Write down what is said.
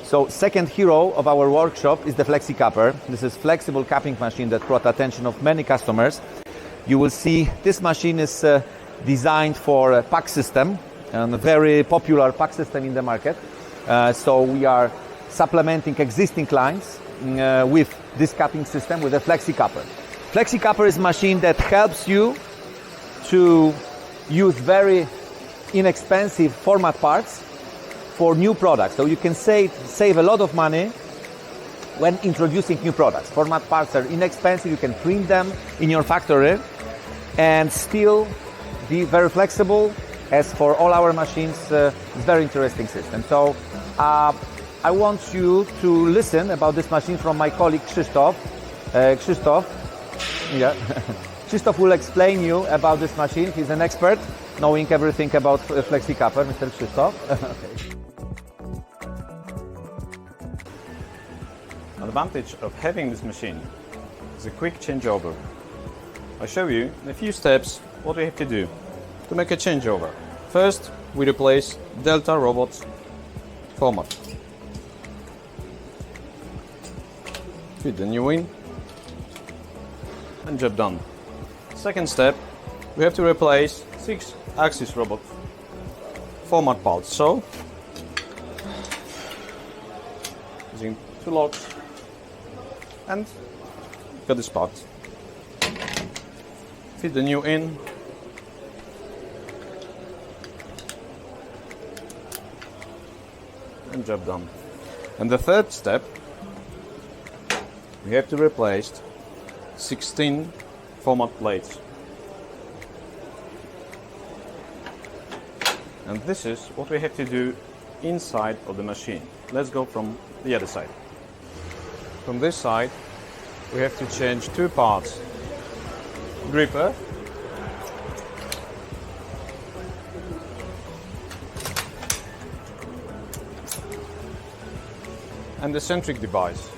So second hero of our workshop is the Flexicapper. This is flexible capping machine that brought attention of many customers. You will see this machine is designed for a pack system, and a very popular pack system in the market. So we are supplementing existing clients with this capping system with a Flexicapper. Flexicapper is a machine that helps you to use very inexpensive format parts for new products. So you can save a lot of money when introducing new products. Format parts are inexpensive, you can print them in your factory and still be very flexible. As for all our machines, it's a very interesting system. So I want you to listen about this machine from my colleague Krzysztof. Krzysztof will explain you about this machine. He's an expert, knowing everything about Flexicapper. Mr. Krzysztof. Okay. An advantage of having this machine is a quick changeover. I'll show you in a few steps what we have to do to make a changeover. First, we replace Delta Robots format. Fit the new in and job done. Second step, we have to replace 6-axis robot format parts. So, using 2 locks and got this part. Fit the new in and job done. And the third step, we have to replace 16 format plates. And this is what we have to do inside of the machine. Let's go from the other side. From this side, we have to change 2 parts. Gripper and the centric device.